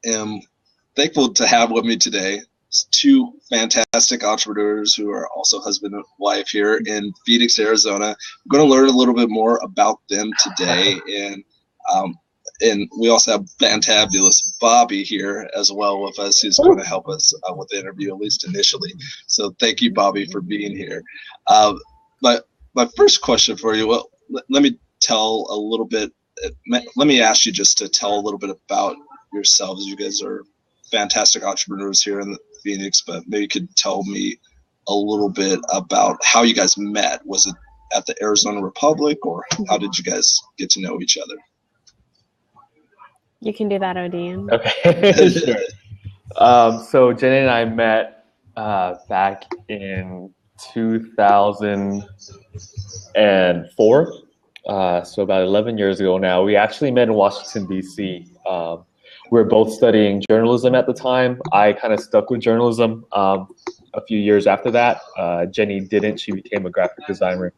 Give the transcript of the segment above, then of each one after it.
am thankful to have with me today two fantastic entrepreneurs who are also husband and wife here in Phoenix, Arizona. We're going to learn a little bit more about them today, and we also have fantabulous Bobby here as well with us, who's going to help us with the interview, at least initially. So thank you, Bobby, for being here. But my first question for you, well, let me tell a little bit. Let me ask you just to tell a little bit about yourselves. You guys are fantastic entrepreneurs here in Phoenix, but maybe you could tell me a little bit about how you guys met. Was it at the Arizona Republic, or how did you guys get to know each other? You can do that, Odeen. Okay, sure. So Jenny and I met back in 2004. So about 11 years ago now. We actually met in Washington, D.C. We were both studying journalism at the time. I kind of stuck with journalism a few years after that. Jenny didn't. She became a graphic designer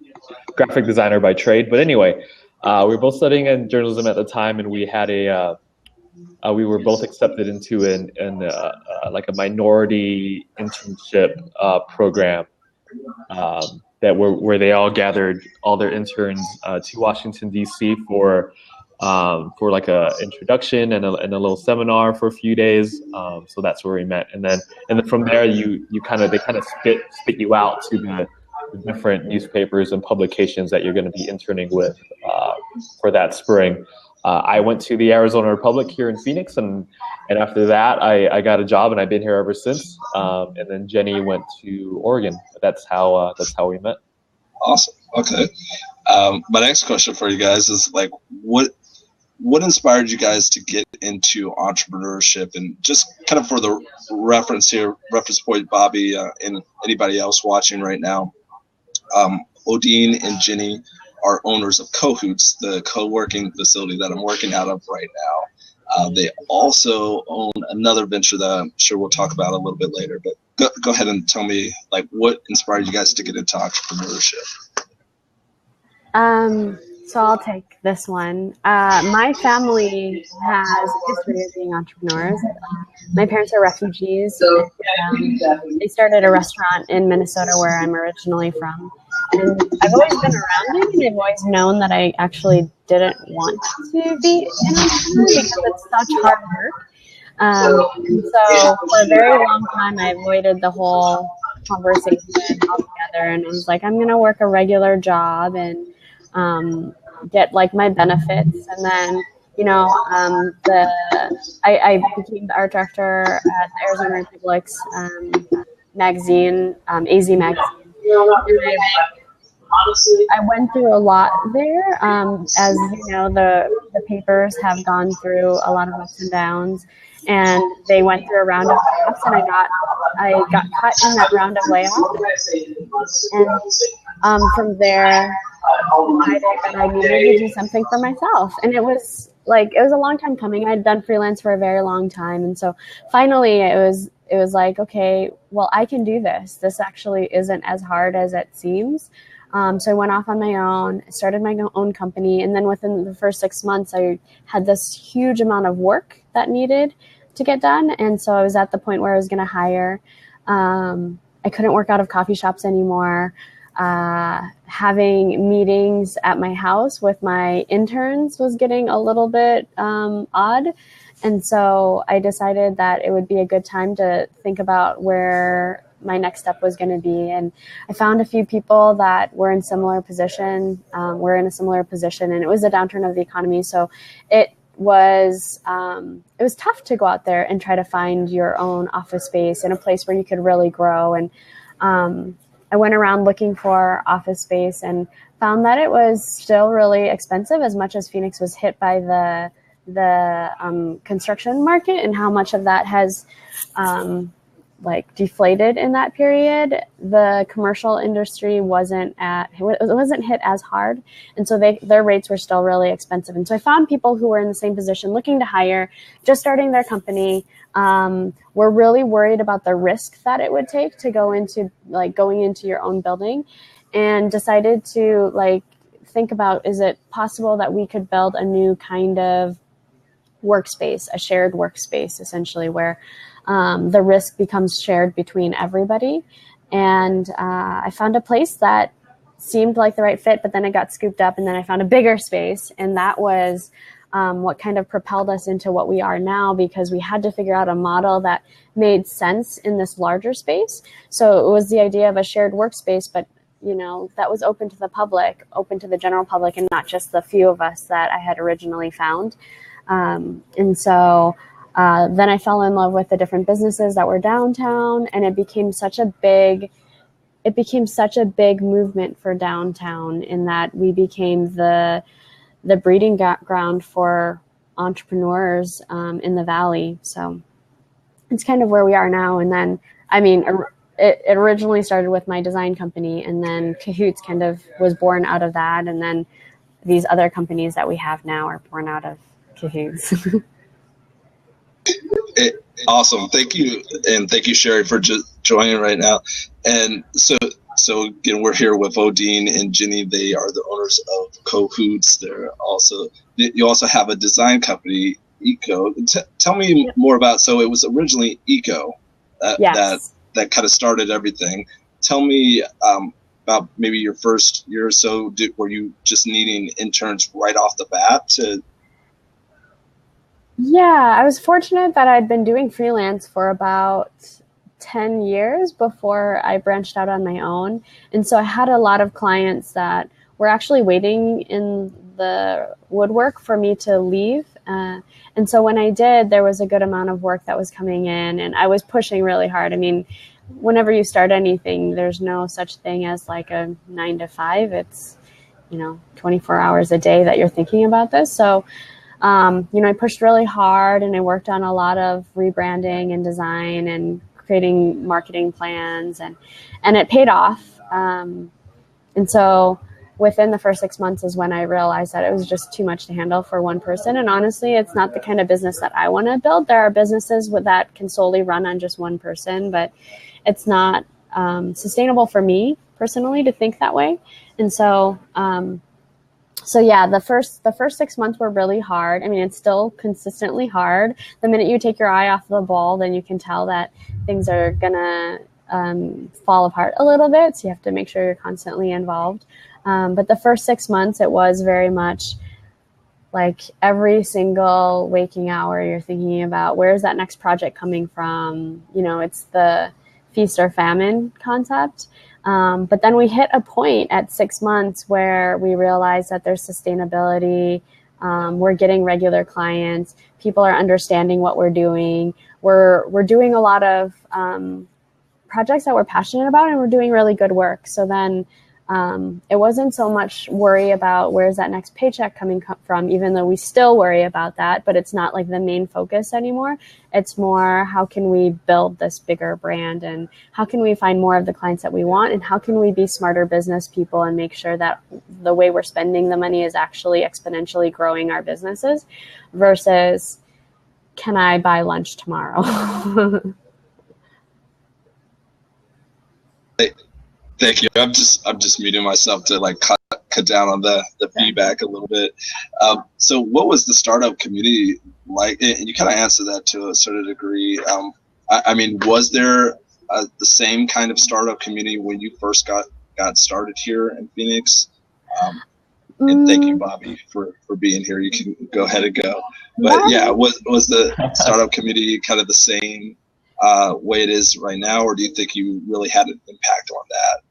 by trade. But anyway, we were both studying in journalism at the time, and we had we were both accepted into like a minority internship program where they all gathered all their interns to Washington, D.C. for like a introduction and a little seminar for a few days. So that's where we met, and then from there they kind of spit you out to the different newspapers and publications that you're going to be interning with for that spring. I went to the Arizona Republic here in Phoenix, and after that, I got a job, and I've been here ever since. And then Jenny went to Oregon. That's how we met. Awesome. Okay. My next question for you guys is like, what inspired you guys to get into entrepreneurship? And just kind of for the reference point, Bobby, and anybody else watching right now, Odeen and Jenny are owners of Co-Hoots, the co-working facility that I'm working out of right now. They also own another venture that I'm sure we'll talk about a little bit later. But go ahead and tell me, like, what inspired you guys to get into entrepreneurship? So I'll take this one. My family has a history of being entrepreneurs. My parents are refugees. They started a restaurant in Minnesota, where I'm originally from. And I've always been around it, and I've always known that I actually didn't want to be an entrepreneur because it's such hard work. And so for a very long time, I avoided the whole conversation altogether, and I was like, I'm going to work a regular job and get like my benefits, and then I became the art director at the Arizona Republic's magazine, AZ magazine. And I went through a lot there. As you know, the papers have gone through a lot of ups and downs, and they went through a round of layoffs, and I got cut in that round of layoffs. And from there, I decided that I needed to do something for myself. And it was a long time coming. I'd done freelance for a very long time. And so finally it was like, okay, well, I can do this. This actually isn't as hard as it seems. So I went off on my own, started my own company. And then within the first 6 months, I had this huge amount of work that needed to get done. And so I was at the point where I was going to hire. I couldn't work out of coffee shops anymore. Having meetings at my house with my interns was getting a little bit odd. And so I decided that it would be a good time to think about where my next step was going to be. And I found a few people that were in a similar position, and it was a downturn of the economy. So it was tough to go out there and try to find your own office space in a place where you could really grow. And I went around looking for office space and found that it was still really expensive, as much as Phoenix was hit by the construction market and how much of that has deflated in that period. The commercial industry wasn't hit as hard, and so their rates were still really expensive. And so I found people who were in the same position, looking to hire, just starting their company, were really worried about the risk that it would take to going into your own building, and decided to think about, is it possible that we could build a new kind of workspace, a shared workspace, essentially, where the risk becomes shared between everybody. And I found a place that seemed like the right fit, but then it got scooped up, and then I found a bigger space, and that was what kind of propelled us into what we are now, because we had to figure out a model that made sense in this larger space. So it was the idea of a shared workspace, but that was open to the public, open to the general public, and not just the few of us that I had originally found. And so then I fell in love with the different businesses that were downtown, and it became such a big movement for downtown, in that we became the breeding ground for entrepreneurs in the Valley. So it's kind of where we are now. And then, it originally started with my design company, and then Co-Hoots kind of was born out of that. And then these other companies that we have now are born out of Co-Hoots. Awesome. Thank you. And thank you, Sherry, for joining right now. And so again, we're here with Odeen and Jenny. They are the owners of Co-Hoots. You also have a design company, Eco. Tell me more about, so it was originally Eco that kind of started everything. Tell me about maybe your first year or so. Were you just needing interns right off the bat to? Yeah, I was fortunate that I'd been doing freelance for about 10 years before I branched out on my own. And so I had a lot of clients that were actually waiting in the woodwork for me to leave. And so when I did, there was a good amount of work that was coming in, and I was pushing really hard. I mean, whenever you start anything, there's no such thing as like a 9 to 5. It's, 24 hours a day that you're thinking about this. So I pushed really hard, and I worked on a lot of rebranding and design and creating marketing plans, and it paid off. And so within the first 6 months is when I realized that it was just too much to handle for one person. And honestly, it's not the kind of business that I want to build. There are businesses that can solely run on just one person, but it's not sustainable for me personally to think that way. And so, the first 6 months were really hard. I mean, it's still consistently hard. The minute you take your eye off the ball, then you can tell that things are gonna fall apart a little bit. So you have to make sure you're constantly involved. But the first 6 months, it was very much like every single waking hour, you're thinking about where's that next project coming from. It's the feast or famine concept. But then we hit a point at 6 months where we realized that there's sustainability. We're getting regular clients. People are understanding what we're doing. We're doing a lot of projects that we're passionate about, and we're doing really good work. So then it wasn't so much worry about where's that next paycheck coming from, even though we still worry about that, but it's not like the main focus anymore. It's more, how can we build this bigger brand, and how can we find more of the clients that we want, and how can we be smarter business people and make sure that the way we're spending the money is actually exponentially growing our businesses versus, can I buy lunch tomorrow? Thank you. I'm just muting myself to like cut down on the feedback a little bit. So what was the startup community like? And you kind of answered that to a certain degree. Was there the same kind of startup community when you first got started here in Phoenix? And thank you, Bobby, for being here. You can go ahead and go. But yeah, was the startup community kind of the same way it is right now, or do you think you really had an impact on that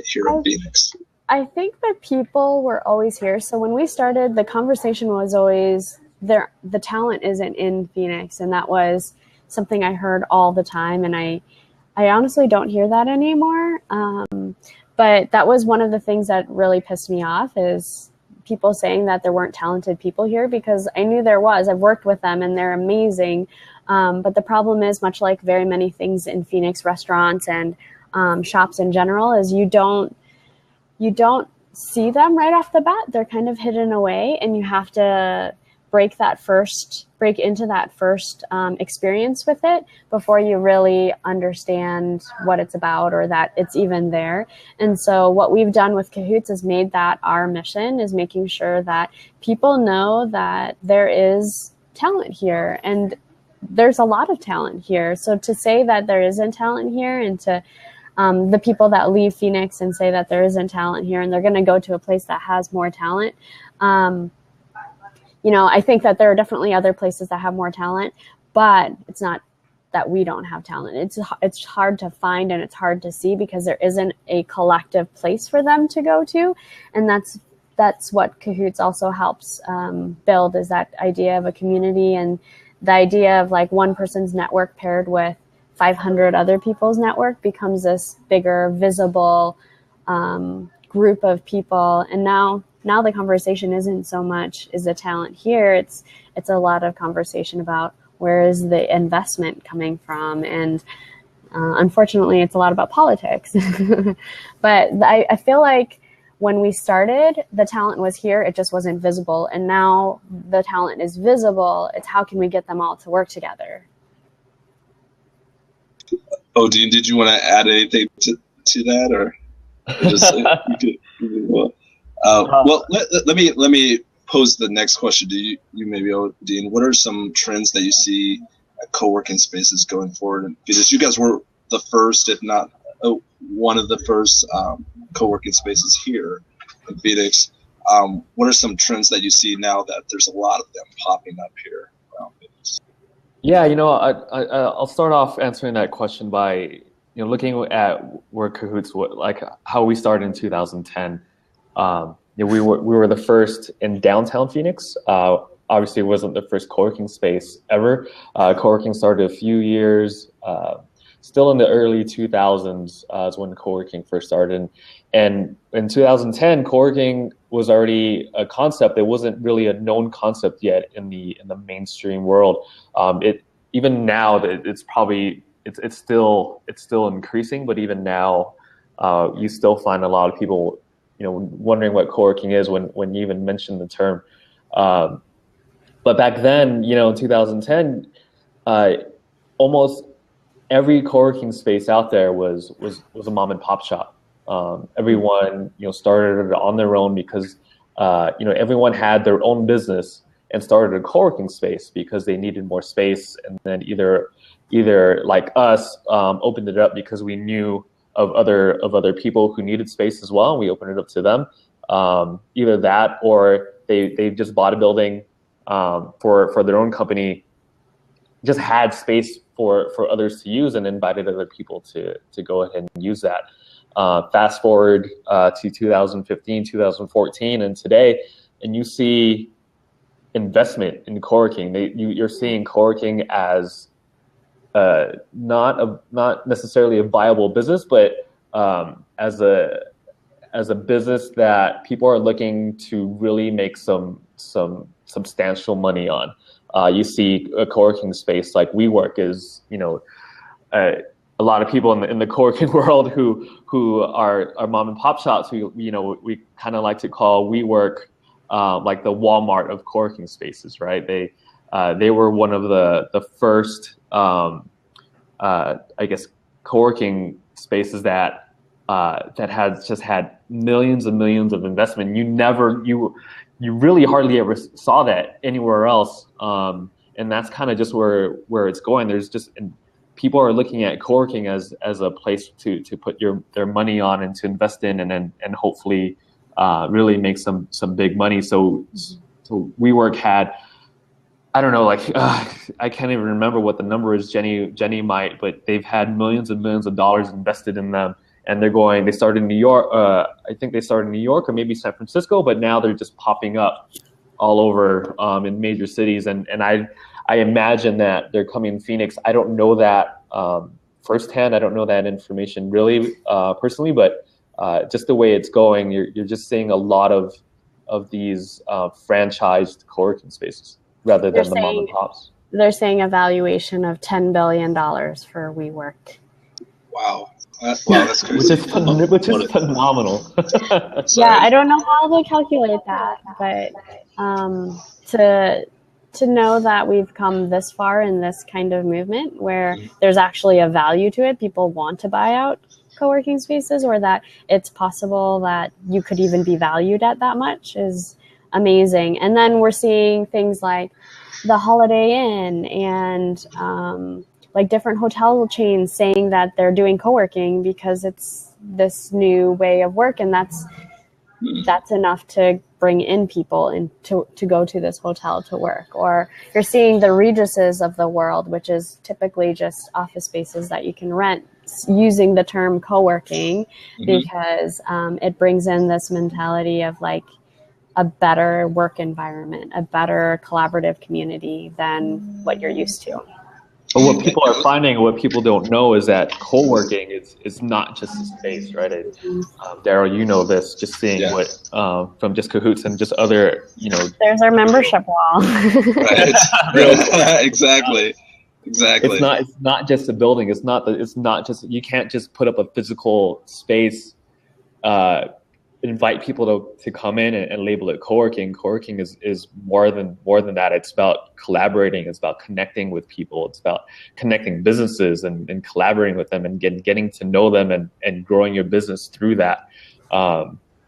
here in Phoenix? I think that people were always here. So when we started, the conversation was always there. The talent isn't in Phoenix, and that was something I heard all the time. And I honestly don't hear that anymore. But that was one of the things that really pissed me off, is people saying that there weren't talented people here, because I knew there was. I've worked with them, and they're amazing. But the problem is, much like very many things in Phoenix, restaurants and shops in general, is you don't see them right off the bat. They're kind of hidden away, and you have to break into that first experience with it before you really understand what it's about, or that it's even there. And so what we've done with Co-Hoots is made that our mission, is making sure that people know that there is talent here, and there's a lot of talent here. So to say that there isn't talent here, and to the people that leave Phoenix and say that there isn't talent here and they're going to go to a place that has more talent, you know, I think that there are definitely other places that have more talent, but it's not that we don't have talent. It's hard to find, and it's hard to see because there isn't a collective place for them to go to. And that's what Co-Hoots also helps build, is that idea of a community, and the idea of like one person's network paired with 500 other people's network becomes this bigger, visible group of people. And now the conversation isn't so much, is the talent here? It's a lot of conversation about where is the investment coming from, and unfortunately, it's a lot about politics. But I feel like when we started, the talent was here; it just wasn't visible. And now the talent is visible. It's how can we get them all to work together? Odeen, did you want to add anything to that, or just well, let me pose the next question to you maybe, Odeen. What are some trends that you see at co-working spaces going forward? And because you guys were the first, if not one of the first co-working spaces here in Phoenix, what are some trends that you see now that there's a lot of them popping up here around Phoenix? Yeah, you know, I'll start off answering that question by, you know, looking at where Co-Hoots, like how we started in 2010. You know, we were the first in downtown Phoenix. Obviously, it wasn't the first co-working space ever. Co-working started a few years, still in the early 2000s is when co-working first started. And in 2010, co-working was already a concept. It wasn't really a known concept yet in the mainstream world. Even now, it's still increasing. But even now, you still find a lot of people, you know, wondering what co-working is when you even mention the term. But back then, you know, in 2010, almost every co-working space out there was a mom and pop shop. Everyone, you know, started on their own because, you know, everyone had their own business and started a co-working space because they needed more space. And then either like us, opened it up because we knew of other people who needed space as well, and we opened it up to them. Either that, or they just bought a building for their own company, just had space for others to use, and invited other people to go ahead and use that. Fast forward to 2015, 2014, and today, and you see investment in co-working. You're seeing co-working as not necessarily a viable business, but as a business that people are looking to really make some substantial money on. You see a co-working space like WeWork is, you know, a lot of people in the co-working world who are mom and pop shops, who, you know, we kind of like to call WeWork like the Walmart of co-working spaces, right? They were one of the first, I guess, co-working spaces that had millions and millions of investment. You really hardly ever saw that anywhere else, and that's kind of just where it's going. There's just, people are looking at co-working as a place to put their money on and to invest in, and hopefully really make some big money. So WeWork had, I don't know, like I can't even remember what the number is. Jenny might, but they've had millions and millions of dollars invested in them, and they started in New York. I think they started in New York or maybe San Francisco, but now they're just popping up all over in major cities. And I imagine that they're coming in Phoenix. I don't know that firsthand. I don't know that information really personally, but just the way it's going, you're just seeing a lot of these franchised co-working spaces rather than the mom and pops. They're saying a valuation of $10 billion for WeWork. Wow. That's crazy. Which is phenomenal. Yeah, I don't know how they calculate that, but to know that we've come this far in this kind of movement where there's actually a value to it, people want to buy out co-working spaces, or that it's possible that you could even be valued at that much, is amazing. And then we're seeing things like the Holiday Inn and like different hotel chains saying that they're doing co-working because it's this new way of work, and that's enough to bring in people and to go to this hotel to work. Or you're seeing the Regises of the world, which is typically just office spaces that you can rent, using the term co-working because it brings in this mentality of like a better work environment, a better collaborative community than what you're used to. But what people are finding, what people don't know, is that co-working is not just a space, right? Daryl, you know this, just seeing what from just Co-Hoots and just other, There's our membership wall. Right. Exactly. It's not just a building. It's not just, you can't just put up a physical space, invite people to come in and label it co-working. Co-working is more than that. It's about collaborating. It's about connecting with people. It's about connecting businesses and collaborating with them and getting to know them and growing your business through that.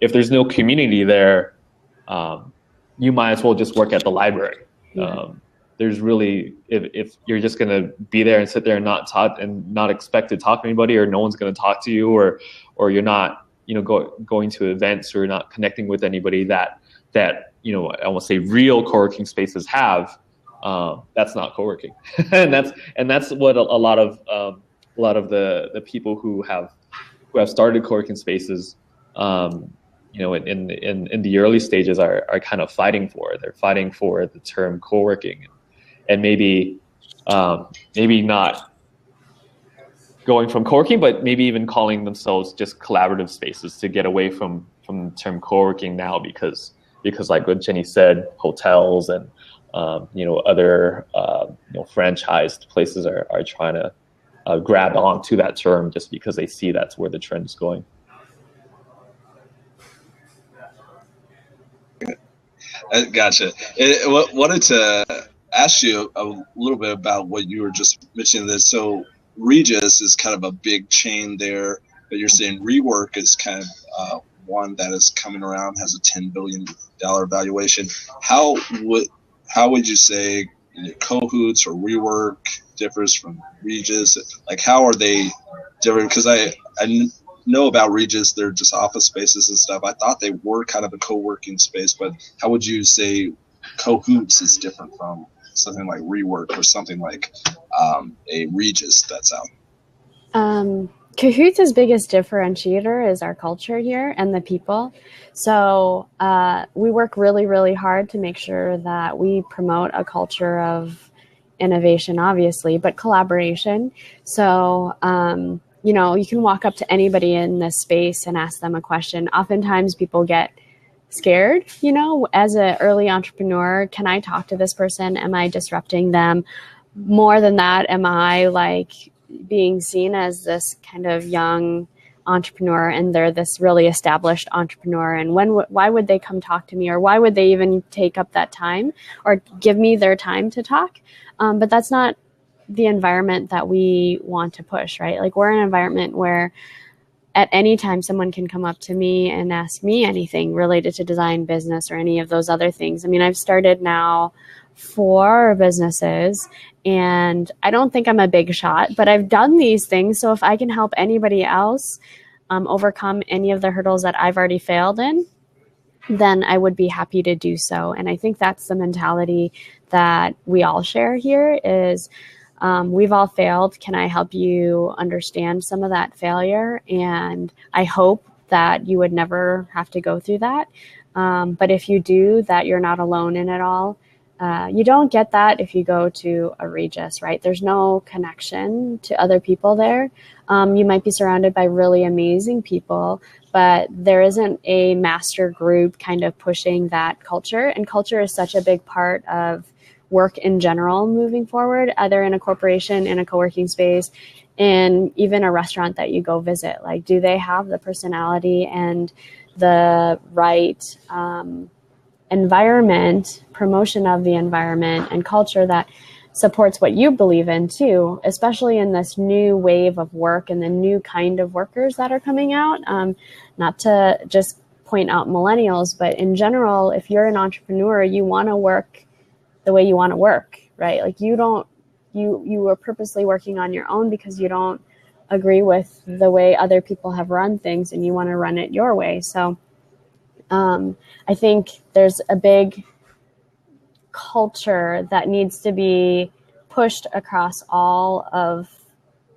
If there's no community there, you might as well just work at the library. There's really, if you're just going to be there and sit there and not talk and not expect to talk to anybody, or no one's going to talk to you, or you're not, going to events or not connecting with anybody that I won't say real co-working spaces have, that's not co-working. and that's what a lot of the people who have started co-working spaces, in the early stages are kind of fighting for. They're fighting for the term co-working, and maybe not going from co-working, but maybe even calling themselves just collaborative spaces to get away from the term co-working now, because like what Jenny said, hotels and other franchised places are trying to grab onto that term just because they see that's where the trend is going. Gotcha. Wanted to ask you a little bit about what you were just mentioning this. So Regis is kind of a big chain there, but you're saying Rework is kind of one that is coming around, has a $10 billion valuation. How would you say Co-Hoots or Rework differs from Regis? Like, how are they different? Because I know about Regis, they're just office spaces and stuff. I thought they were kind of a co-working space, but how would you say Co-Hoots is different from something like Rework or something like a Regis that's out? Co-Hoots' biggest differentiator is our culture here and the people. So we work really, really hard to make sure that we promote a culture of innovation, obviously, but collaboration. So, you can walk up to anybody in this space and ask them a question. Oftentimes people get scared, as an early entrepreneur. Can I talk to this person? Am I disrupting them? More than that, am I like being seen as this kind of young entrepreneur and they're this really established entrepreneur? And why would they come talk to me? Or why would they even take up that time or give me their time to talk? But that's not the environment that we want to push, right? Like, we're in an environment where at any time someone can come up to me and ask me anything related to design, business, or any of those other things. I mean, I've started now 4 businesses, and I don't think I'm a big shot, but I've done these things. So if I can help anybody else overcome any of the hurdles that I've already failed in, then I would be happy to do so. And I think that's the mentality that we all share here is, we've all failed. Can I help you understand some of that failure? And I hope that you would never have to go through that. But if you do, that you're not alone in it all. You don't get that if you go to a Regis, right? There's no connection to other people there. You might be surrounded by really amazing people, but there isn't a master group kind of pushing that culture. And culture is such a big part of work in general moving forward, either in a corporation, in a co-working space, and even a restaurant that you go visit. Like, do they have the personality and the right environment, promotion of the environment and culture that supports what you believe in too, especially in this new wave of work and the new kind of workers that are coming out? Not to just point out millennials, but in general, if you're an entrepreneur, you want to work the way you want to work, right? Like you are purposely working on your own because you don't agree with the way other people have run things and you want to run it your way. So I think there's a big culture that needs to be pushed across all of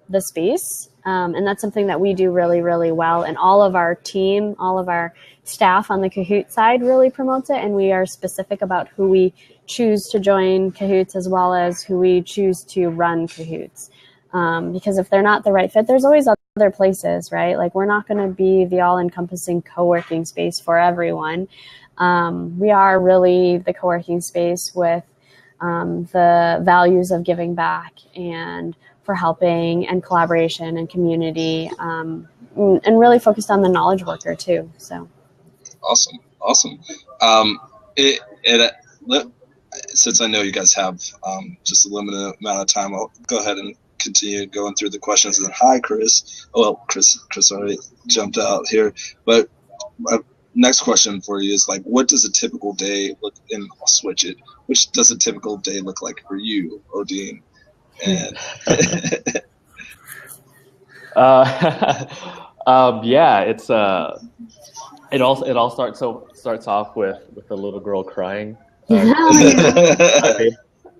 the space. And that's something that we do really, really well. And all of our team, all of our staff on the Kahoot side really promotes it. And we are specific about who we choose to join Kahoots as well as who we choose to run Kahoots. Because if they're not the right fit, there's always other places, right? Like we're not going to be the all-encompassing co-working space for everyone. We are really the co-working space with the values of giving back and for helping and collaboration and community, and really focused on the knowledge worker too. So awesome. Since I know you guys have just a limited amount of time, I'll go ahead and continue going through the questions. And hi, Chris. Oh, well, Chris already jumped out here. But my next question for you is like, what does a typical day look? And I'll switch it. Which does a typical day look like for you, Odeen? And yeah, it's it all starts off with a little girl crying.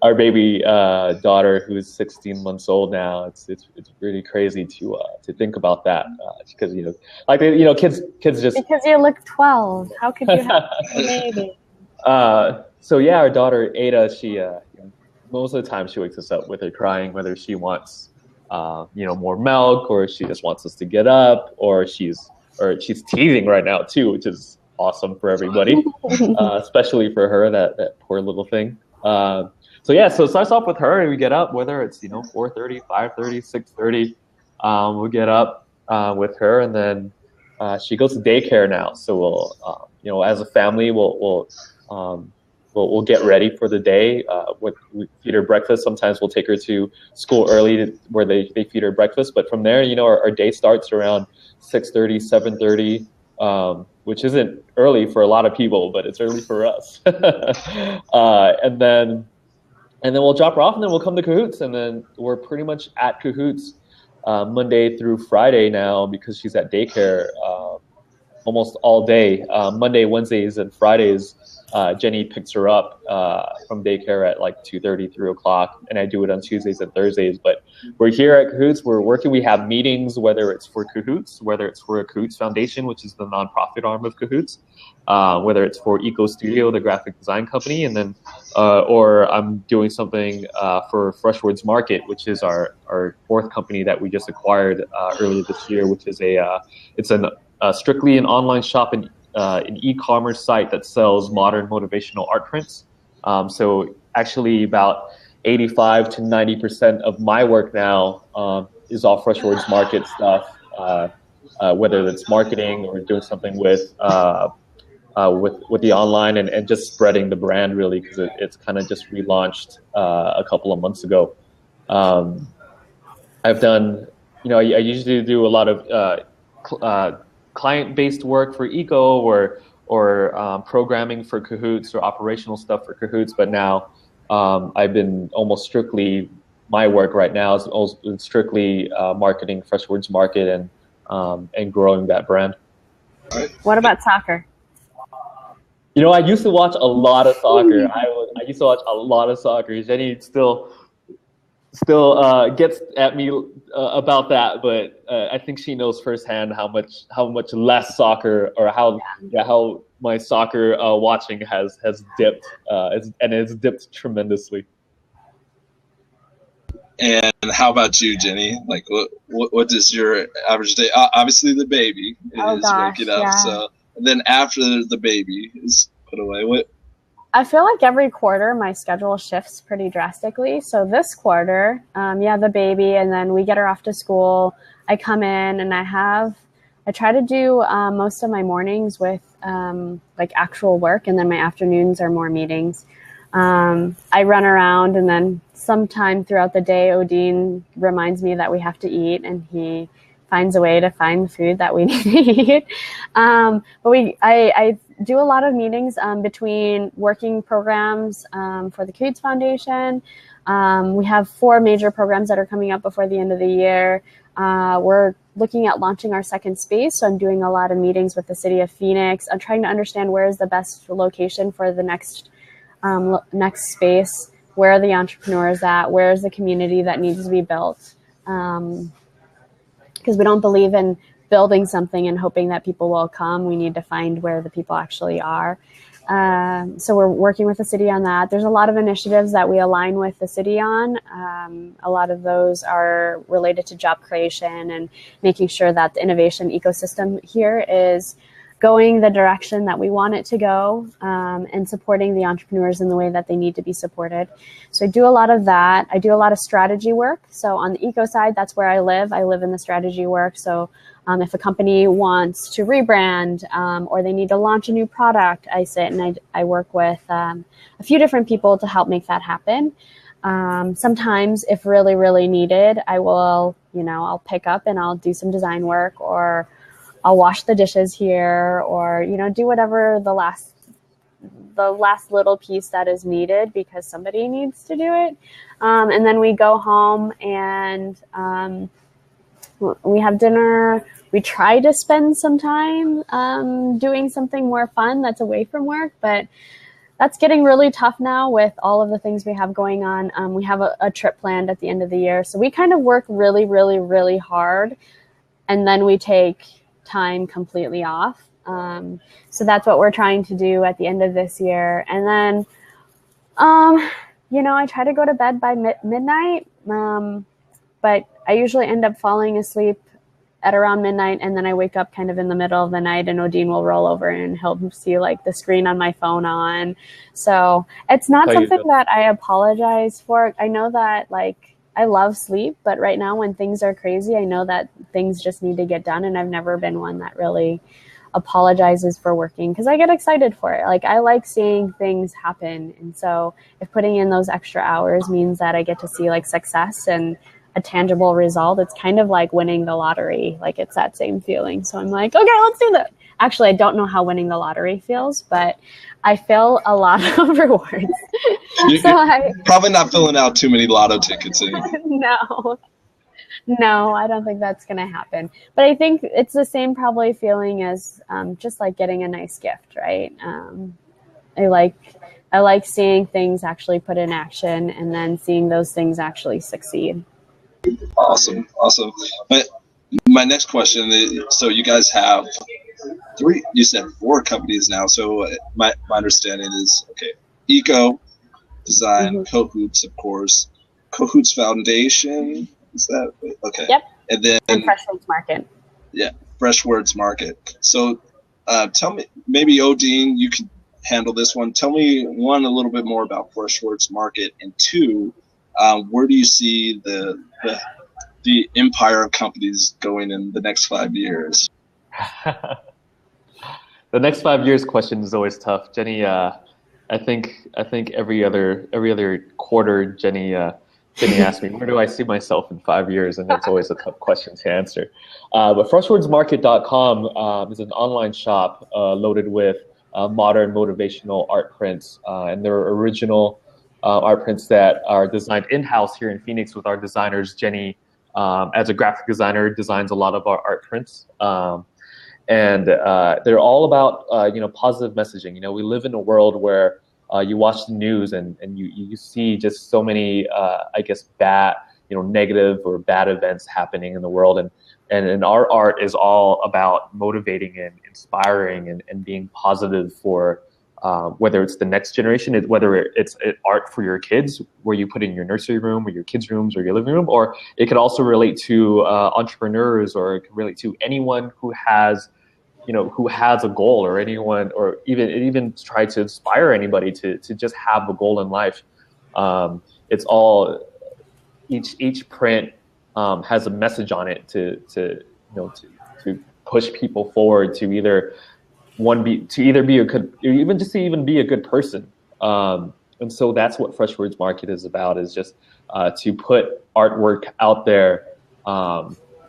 Our baby daughter, who's 16 months old now. It's really crazy to think about that because kids just because you look 12. How could you have a baby? So yeah, our daughter Ada, she most of the time she wakes us up with her crying, whether she wants more milk or she just wants us to get up, or she's teething right now too, which is awesome for everybody, especially for her, that poor little thing. So it starts off with her and we get up, whether it's 4:30, 5:30, 6:30. We'll get up with her, and then she goes to daycare now. So we'll as a family we'll get ready for the day. We feed her breakfast. Sometimes we'll take her to school early where they feed her breakfast. But from there, our day starts around 6:30, 7:30, which isn't early for a lot of people, but it's early for us. And then we'll drop her off, and then we'll come to Kahoots, and then we're pretty much at Kahoots Monday through Friday now because she's at daycare almost all day. Monday, Wednesdays, and Fridays, Jenny picks her up from daycare at like 2:30, 3 o'clock, and I do it on Tuesdays and Thursdays. But we're here at Kahoots. We're working. We have meetings, whether it's for Kahoots, whether it's for a Kahoots Foundation, which is the nonprofit arm of Kahoots, whether it's for Eco Studio, the graphic design company, and then or I'm doing something for Freshwords Market, which is our fourth company that we just acquired earlier this year, which is it's strictly an online shop and an e-commerce site that sells modern motivational art prints. So actually about 85 to 90% of my work now is all Freshwords Market stuff, whether it's marketing or doing something with the online and just spreading the brand really, because it's kind of just relaunched a couple of months ago. I've done, I usually do a lot of client-based work for Eco or programming for Kahoots or operational stuff for Kahoots, but now I've been almost strictly, my work right now is strictly marketing Freshwords Market and growing that brand. What about soccer? I used to watch a lot of soccer. I used to watch a lot of soccer. Jenny still gets at me about that, but I think she knows firsthand how much less soccer or how my soccer watching has dipped, and it's dipped tremendously. And how about you, Jenny? Like, what is your average day? Obviously, the baby is waking up. Yeah. So, and then after the baby is put away, what? I feel like every quarter my schedule shifts pretty drastically. So this quarter, the baby, and then we get her off to school. I come in and I try to do most of my mornings with like actual work, and then my afternoons are more meetings. I run around, and then sometime throughout the day, Odeen reminds me that we have to eat, and he finds a way to find the food that we need. But I do a lot of meetings between working programs for the Co-Hoots Foundation. We have 4 major programs that are coming up before the end of the year. We're looking at launching our second space, so I'm doing a lot of meetings with the city of Phoenix. I'm trying to understand where is the best location for the next space. Where are the entrepreneurs at? Where is the community that needs to be built? Because we don't believe in building something and hoping that people will come. We need to find where the people actually are. So we're working with the city on that. There's a lot of initiatives that we align with the city on. A lot of those are related to job creation and making sure that the innovation ecosystem here is going the direction that we want it to go, and supporting the entrepreneurs in the way that they need to be supported. So I do a lot of that. I do a lot of strategy work. So on the eco side, that's where I live. I live in the strategy work. So if a company wants to rebrand or they need to launch a new product, I sit and I work with a few different people to help make that happen. Sometimes if really, really needed, I will, I'll pick up and I'll do some design work, or I'll wash the dishes here, or, do whatever the last little piece that is needed because somebody needs to do it. And then we go home and we have dinner. We try to spend some time doing something more fun that's away from work, but that's getting really tough now with all of the things we have going on. We have a trip planned at the end of the year. So we kind of work really, really, really hard, and then we take time completely off. So that's what we're trying to do at the end of this year. And then, I try to go to bed by midnight, but I usually end up falling asleep at around midnight, and then I wake up kind of in the middle of the night, and Odeen will roll over and he'll see like the screen on my phone on. So it's not something that I apologize for. I know that I love sleep, but right now when things are crazy, I know that things just need to get done. And I've never been one that really apologizes for working because I get excited for it. I like seeing things happen. And so if putting in those extra hours means that I get to see success and a tangible result, it's kind of like winning the lottery. It's that same feeling. So I'm like, okay, let's do that. Actually, I don't know how winning the lottery feels, but I feel a lot of rewards. You're probably not filling out too many lotto tickets anymore. No, I don't think that's going to happen. But I think it's the same probably feeling as just like getting a nice gift, right? I like seeing things actually put in action and then seeing those things actually succeed. Awesome. But my next question is, so you guys have 4 companies now. So my understanding is, okay, Eco Design, Co-Hoots, of course, Co-Hoots Foundation. Is that okay? Yep. And then Freshwords Market. Yeah, Freshwords Market. So tell me, maybe Odeen, you can handle this one. Tell me, 1, a little bit more about Freshwords Market, and 2, where do you see the empire of companies going in the next 5 years? The next 5 years question is always tough, Jenny. I think every other quarter, Jenny asks me, where do I see myself in 5 years? And that's always a tough question to answer. But freshwordsmarket.com is an online shop loaded with modern motivational art prints, and they're original art prints that are designed in-house here in Phoenix with our designers. Jenny, as a graphic designer, designs a lot of our art prints. And they're all about positive messaging. We live in a world where you watch the news and you see just so many bad, negative or bad events happening in the world, and our art is all about motivating and inspiring and being positive for whether it's the next generation, whether it's art for your kids, where you put in your nursery room or your kids' rooms or your living room, or it could also relate to entrepreneurs, or it could relate to anyone who has a goal, or anyone, or even try to inspire anybody to just have a goal in life. It's all, each print has a message on it to push people forward to either be a good, or even just to even be a good person. And so that's what Freshwords Market is about, is just to put artwork out there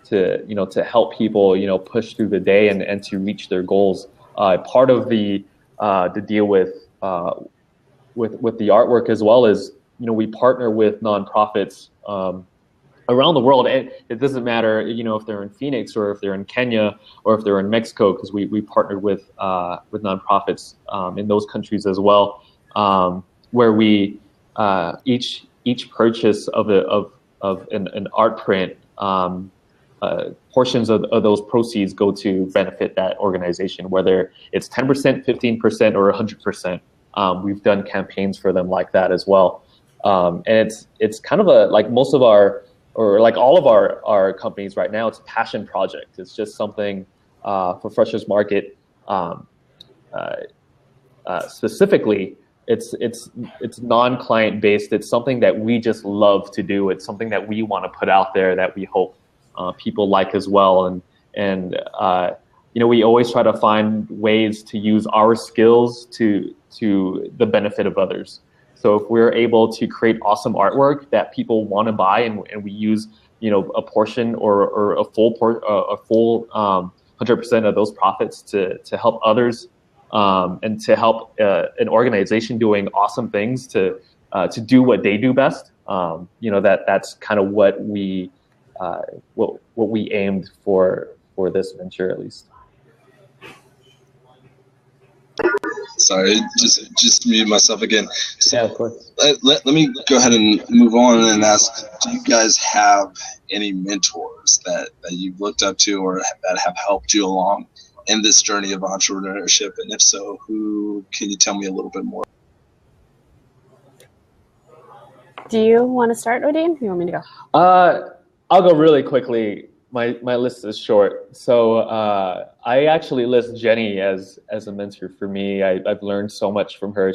to help people, push through the day and to reach their goals. Part of the deal with the artwork as well is, we partner with nonprofits around the world. It doesn't matter, if they're in Phoenix or if they're in Kenya or if they're in Mexico, because we partnered with nonprofits in those countries as well, where we each purchase of an art print, portions of those proceeds go to benefit that organization, whether it's 10%, 15%, or 100%. We've done campaigns for them like that as well. And it's kind of like most of all of our companies right now, it's a passion project. It's just something for Freshers Market specifically. It's non-client based. It's something that we just love to do. It's something that we want to put out there that we hope people like as well. And we always try to find ways to use our skills to the benefit of others. So if we're able to create awesome artwork that people want to buy, and we use, a portion or a full 100% of those profits to help others, and to help an organization doing awesome things to do what they do best, that's kind of what we aimed for this venture, at least. Sorry, just mute myself again. So yeah, of course. Let me go ahead and move on and ask, do you guys have any mentors that you've looked up to or that have helped you along in this journey of entrepreneurship? And if so, who can you tell me a little bit more? Do you want to start, Odeen? You want me to go? I'll go really quickly. My list is short. So I actually list Jenny as a mentor for me. I've learned so much from her.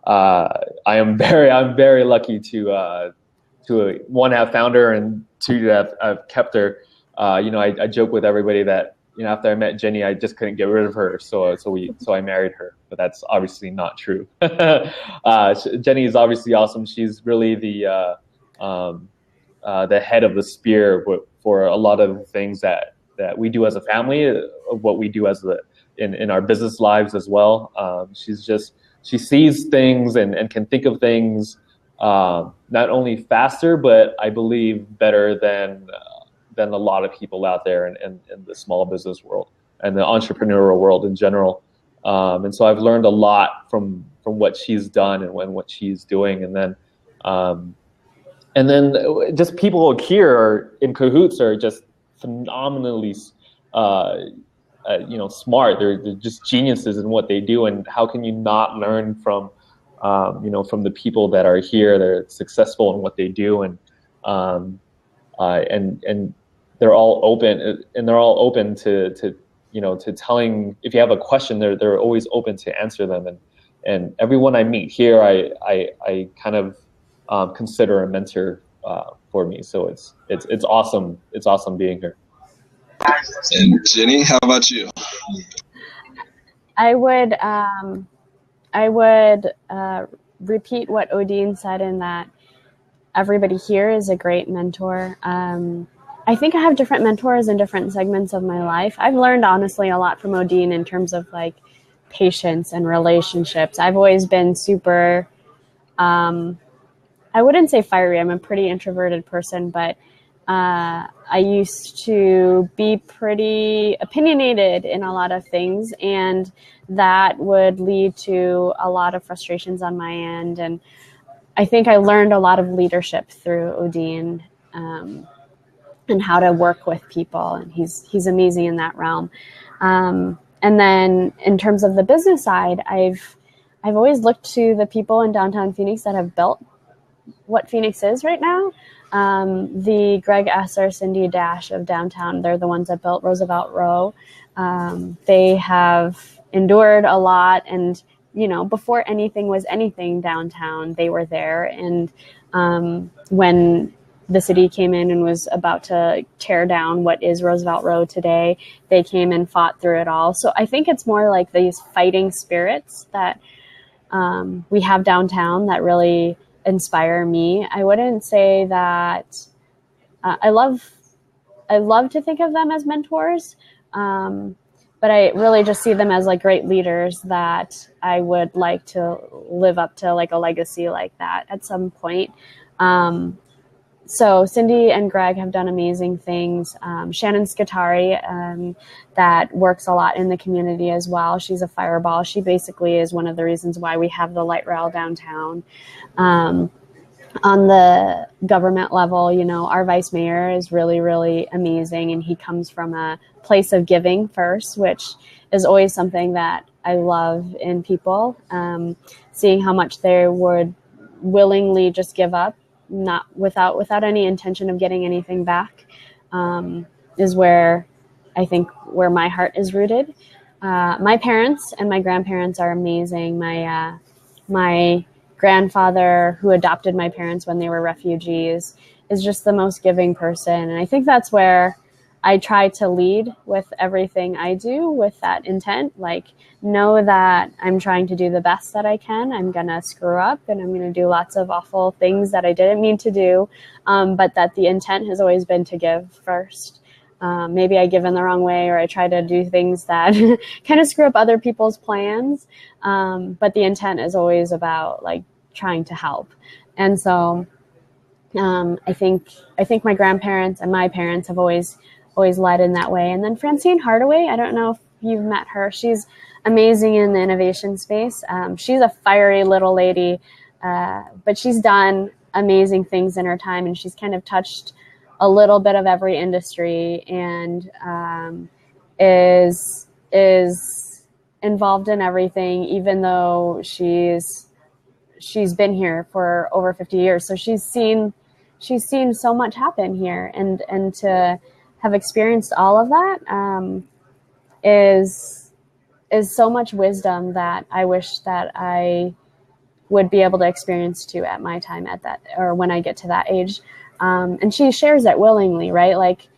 I'm very lucky to one, have found her, and two, to have kept her. I joke with everybody that after I met Jenny, I just couldn't get rid of her. So I married her, but that's obviously not true. Jenny is obviously awesome. She's really the head of the spear for a lot of the things that we do as a family, what we do in our business lives as well. She sees things and can think of things not only faster, but I believe better than a lot of people out there in the small business world and the entrepreneurial world in general. And so I've learned a lot from what she's done and what she's doing. And then just people here in Co-Hoots are just phenomenally, smart. They're just geniuses in what they do. And how can you not learn from the people that are here? They're successful in what they do, and they're all open to telling. If you have a question, they're always open to answer them. And everyone I meet here, I kind of consider a mentor for me. So it's awesome. It's awesome being here. And Jenny, how about you? I would repeat what Odeen said, in that everybody here is a great mentor. I think I have different mentors in different segments of my life. I've learned honestly a lot from Odeen in terms of like patience and relationships. I've always been super, I wouldn't say fiery. I'm a pretty introverted person, but I used to be pretty opinionated in a lot of things, and that would lead to a lot of frustrations on my end. And I think I learned a lot of leadership through Odeen, and how to work with people, and he's amazing in that realm. And then in terms of the business side, I've always looked to the people in downtown Phoenix that have built what Phoenix is right now. The Greg Esser, Cindy Dash of downtown, they're the ones that built Roosevelt Row. They have endured a lot, and before anything was anything downtown, they were there. And when the city came in and was about to tear down what is Roosevelt Row today, they came and fought through it all. So I think it's more like these fighting spirits that we have downtown that really inspire me. I wouldn't say that I love love to think of them as mentors. But I really just see them as like great leaders that I would like to live up to like a legacy like that at some point. So Cindy and Greg have done amazing things. Shannon Scutari, that works a lot in the community as well. She's a fireball. She basically is one of the reasons why we have the light rail downtown. On the government level, you know, our vice mayor is really, really amazing, and he comes from a place of giving first, which is always something that I love in people. Seeing how much they would willingly just give up, not without any intention of getting anything back, is where I think where my heart is rooted. My parents and my grandparents are amazing. My grandfather, who adopted my parents when they were refugees, is just the most giving person. And I think that's where I try to lead with everything I do, with that intent. Like, know that I'm trying to do the best that I can. I'm going to screw up and I'm going to do lots of awful things that I didn't mean to do. But that the intent has always been to give first. Maybe I give in the wrong way, or I try to do things that kind of screw up other people's plans. But the intent is always about like trying to help. And so I think my grandparents and my parents have always led in that way. And then Francine Hardaway, I don't know if you've met her. She's amazing in the innovation space. She's a fiery little lady, but she's done amazing things in her time, and she's kind of touched a little bit of every industry, and is involved in everything, even though she's been here for over 50 years. So she's seen so much happen here, and to have experienced all of that is so much wisdom that I wish that I would be able to experience too at my time, at that, or when I get to that age. And she shares it willingly, right? Like,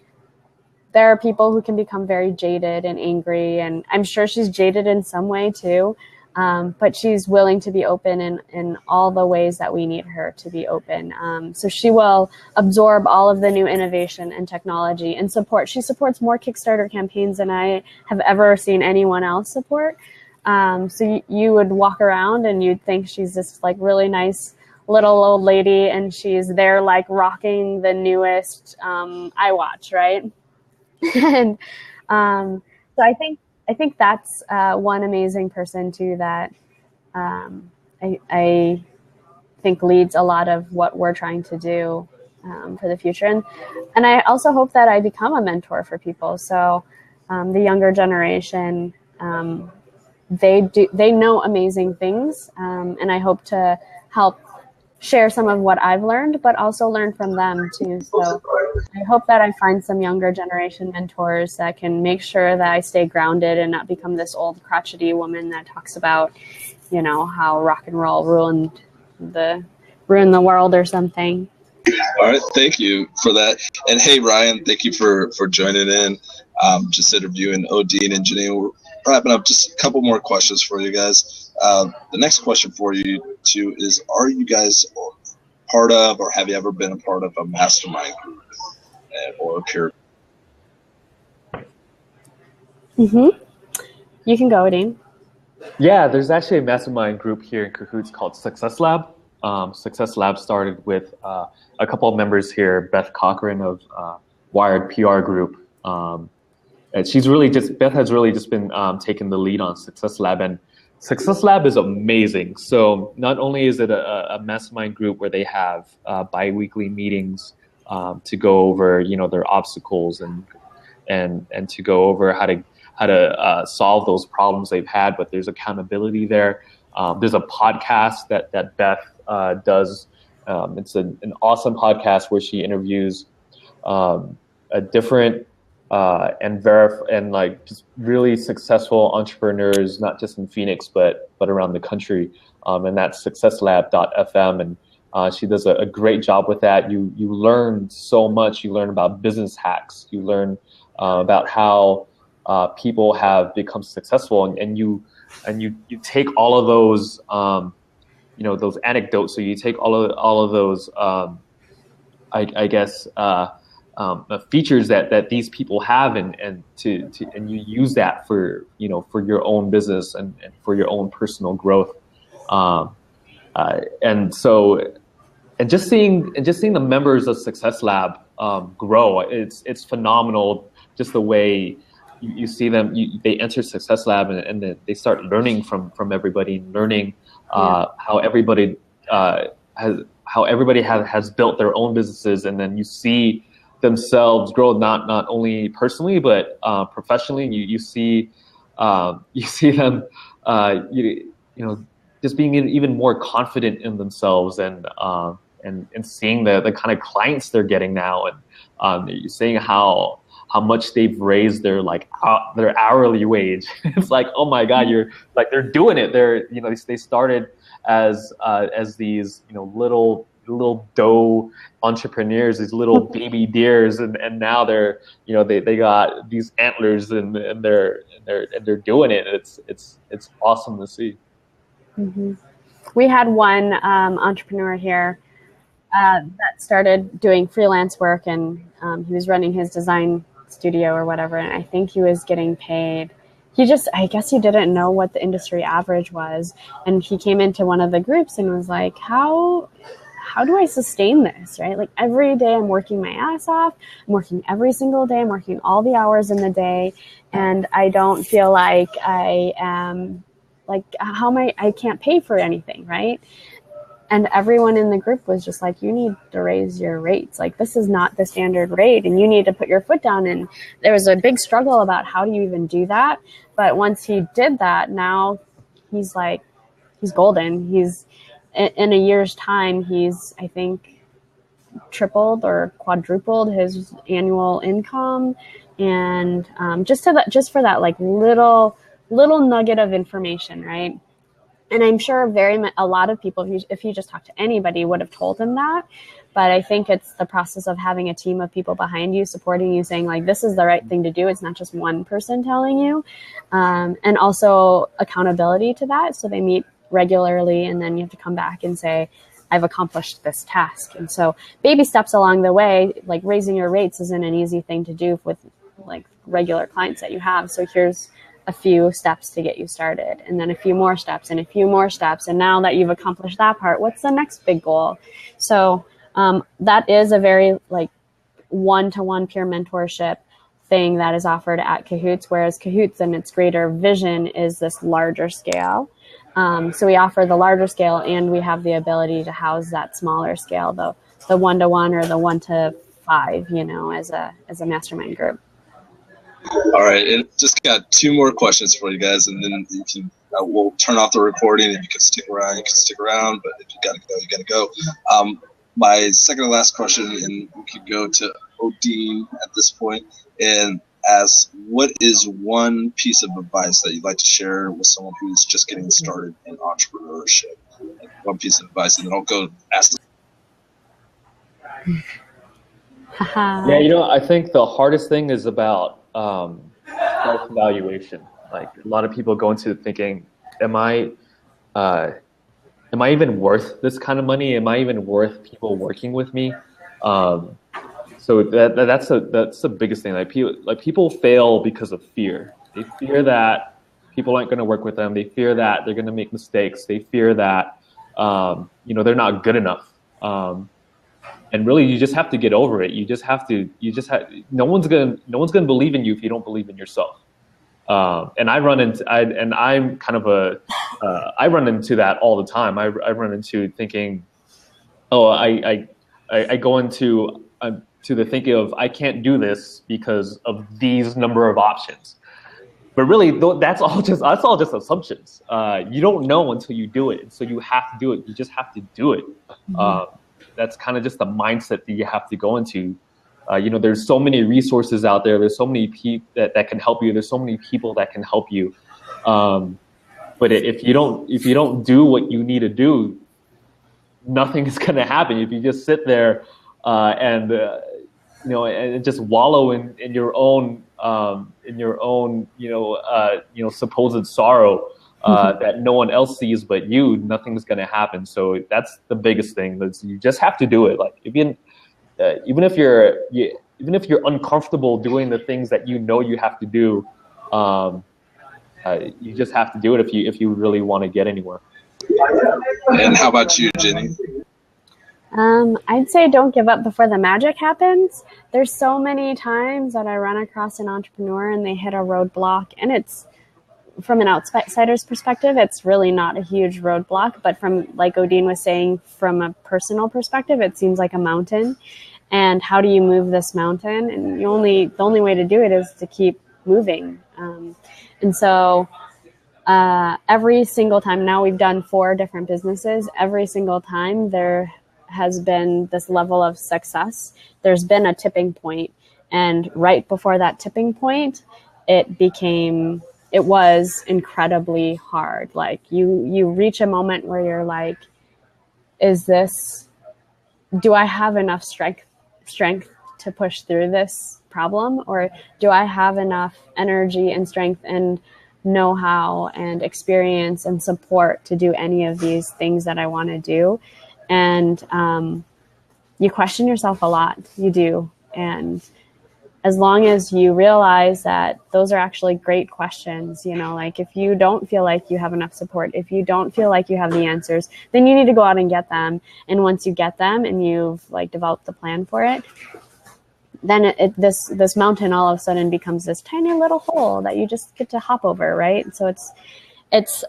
there are people who can become very jaded and angry, and I'm sure she's jaded in some way too. But she's willing to be open in all the ways that we need her to be open. So she will absorb all of the new innovation and technology and support. She supports more Kickstarter campaigns than I have ever seen anyone else support. So you would walk around and you'd think she's this like really nice little old lady, and she's there like rocking the newest iWatch, right? And so I think that's one amazing person too that I think leads a lot of what we're trying to do for the future. And I also hope that I become a mentor for people. So the younger generation, they know amazing things, and I hope to help share some of what I've learned, but also learn from them too. So I hope that I find some younger generation mentors that can make sure that I stay grounded and not become this old crotchety woman that talks about, you know, how rock and roll ruined the world or something. All right, thank you for that. And hey, Ryan, thank you for joining in. Just interviewing Odeen and Janine. We're wrapping up. Just a couple more questions for you guys. The next question for you two is: are you guys part of, or have you ever been a part of, a mastermind group or a peer? You can go, Odeen. Yeah, there's actually a mastermind group here in Co-Hoots called Success Lab. Success Lab started with a couple of members here, Beth Cochran of Wired PR Group. And Beth has really just been taking the lead on Success Lab, and Success Lab is amazing. So not only is it a mastermind group where they have bi-weekly meetings to go over, you know, their obstacles and to go over how to solve those problems they've had, but there's accountability there. There's a podcast that Beth does. It's an awesome podcast where she interviews a different and like just really successful entrepreneurs, not just in Phoenix but around the country. And that's successlab.fm, and she does a great job with that. You learn so much. You learn about business hacks. You learn about how people have become successful, and you take all of those those anecdotes. So you take all of those I guess features that these people have, and you use that for for your own business and for your own personal growth. And just seeing the members of Success Lab grow, it's phenomenal. Just the way you see them, they enter Success Lab and then they start learning from everybody, learning how everybody has built their own businesses, and then you see themselves grow not only personally but professionally. You see them just being even more confident in themselves, and seeing the kind of clients they're getting now, and you're seeing how much they've raised their their hourly wage. It's like, oh my God, you're like, they're doing it. They started as these little dough entrepreneurs, these little baby deers, and now they're they got these antlers, and they're doing it. It's awesome to see. Mm-hmm. We had one entrepreneur here that started doing freelance work, and he was running his design studio or whatever, and I think he was getting paid. I guess he didn't know what the industry average was, and he came into one of the groups and was like, how do I sustain this, right? Like, every day I'm working my ass off. I'm working every single day. I'm working all the hours in the day, and I don't feel like I am, like, I can't pay for anything, right? And everyone in the group was just like, you need to raise your rates. Like, this is not the standard rate, and you need to put your foot down. And there was a big struggle about how do you even do that. But once he did that, now he's golden. He's in a year's time, he's, I think, tripled or quadrupled his annual income. And just for that, like, little nugget of information, right? And I'm sure a lot of people, if you just talk to anybody, would have told him that. But I think it's the process of having a team of people behind you, supporting you, saying, like, this is the right thing to do. It's not just one person telling you. And also accountability to that. So they meet regularly, and then you have to come back and say, I've accomplished this task. And so baby steps along the way, like raising your rates isn't an easy thing to do with like regular clients that you have. So here's a few steps to get you started, and then a few more steps and a few more steps. And now that you've accomplished that part, what's the next big goal? So that is a very like one-to-one peer mentorship thing that is offered at Co-Hoots, whereas Co-Hoots and its greater vision is this larger scale. So we offer the larger scale, and we have the ability to house that smaller scale, the one-to-one or the 1-to-5, as a mastermind group. All right, and just got 2 more questions for you guys, and then you can we'll turn off the recording. If you can stick around, you can stick around. But if you gotta go, you gotta go. My second and last question, and we could go to Odeen at this point, and ask, what is one piece of advice that you'd like to share with someone who's just getting started in entrepreneurship? Like, one piece of advice, and then I'll go ask. Yeah, I think the hardest thing is about self-evaluation. Like, a lot of people go into thinking, am I even worth this kind of money? Am I even worth people working with me? So that's the biggest thing. Like people fail because of fear. They fear that people aren't going to work with them. They fear that they're going to make mistakes. They fear that they're not good enough. And really, you just have to get over it. No one's gonna believe in you if you don't believe in yourself. And I run into that all the time. I run into thinking, I go into to the thinking of, I can't do this because of these number of options. But really, that's all just assumptions. You don't know until you do it, and so you have to do it. You just have to do it. Mm-hmm. That's kind of just the mindset that you have to go into. There's so many resources out there. There's so many people that can help you. There's so many people that can help you. But if you don't do what you need to do, nothing is going to happen. If you just sit there and just wallow in your own supposed sorrow that no one else sees but you, nothing's going to happen. So that's the biggest thing. You just have to do it. Like, even if even if you're uncomfortable doing the things that you know you have to do, you just have to do it if you really want to get anywhere. And how about you, Jenny? I'd say don't give up before the magic happens. There's so many times that I run across an entrepreneur and they hit a roadblock, and it's, from an outsider's perspective, it's really not a huge roadblock, but from, like Odeen was saying, from a personal perspective, it seems like a mountain. And how do you move this mountain? And the only way to do it is to keep moving. And so every single time, now we've done 4 different businesses, every single time there has been this level of success. There's been a tipping point, and right before that tipping point, it was incredibly hard. Like you reach a moment where you're like, do I have enough strength to push through this problem? Or do I have enough energy and strength and know-how and experience and support to do any of these things that I want to do? And you question yourself a lot. You do. And as long as you realize that those are actually great questions, like if you don't feel like you have enough support, if you don't feel like you have the answers, then you need to go out and get them. And once you get them and you've like developed the plan for it, then this mountain all of a sudden becomes this tiny little hole that you just get to hop over, right? So it's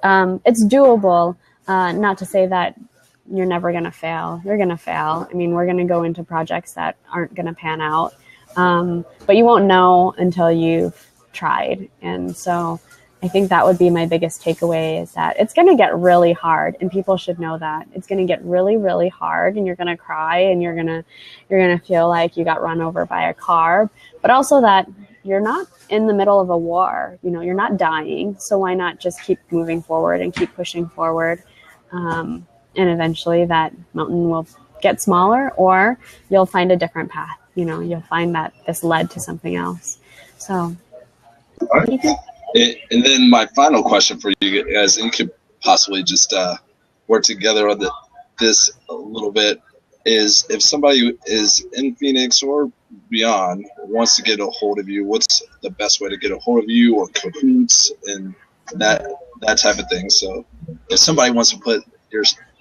doable. Not to say that you're never going to fail. You're going to fail. I mean, we're going to go into projects that aren't going to pan out. But you won't know until you've tried. And so I think that would be my biggest takeaway, is that it's going to get really hard, and people should know that it's going to get really, really hard, and you're going to cry, and you're going to feel like you got run over by a car, but also that you're not in the middle of a war. You're not dying. So why not just keep moving forward and keep pushing forward? And eventually that mountain will get smaller, or you'll find a different path. You'll find that this led to something else. So. And then my final question for you guys, and you could possibly just work together on this a little bit, is if somebody is in Phoenix or beyond wants to get a hold of you, what's the best way to get a hold of you, or Co-Hoots and that type of thing? So if somebody wants to put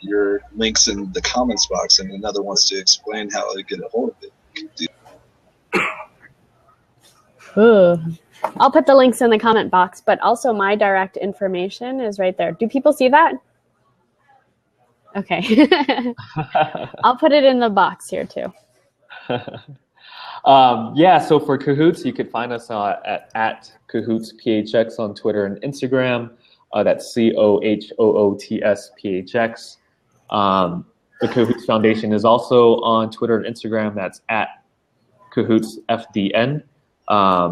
your links in the comments box and another wants to explain how to get a hold of it, you can do. I'll put the links in the comment box, but also my direct information is right there. Do people see that? Okay. I'll put it in the box here too. So for Co-Hoots, you could find us at Co-Hoots PHX on Twitter and Instagram. That's COHOOTS PHX. The Co-Hoots Foundation is also on Twitter and Instagram. That's at Co-Hoots FDN.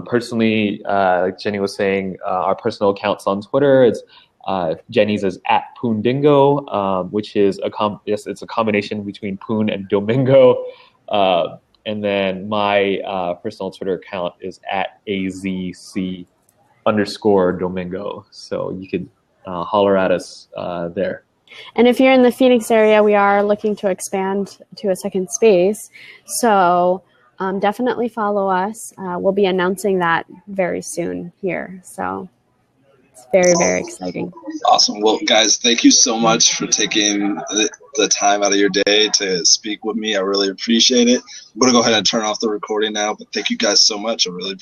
Personally, like Jenny was saying, our personal accounts on Twitter, it's Jenny's is at Poon Dingo, which is it's a combination between Poon and Domingo. And then my personal Twitter account is at AZC_Domingo. So you could holler at us there. And if you're in the Phoenix area, we are looking to expand to a second space. So definitely follow us. We'll be announcing that very soon here. So it's very, very exciting. Awesome. Well, guys, thank you so much for taking the time out of your day to speak with me. I really appreciate it. I'm going to go ahead and turn off the recording now, but thank you guys so much. I really appreciate it.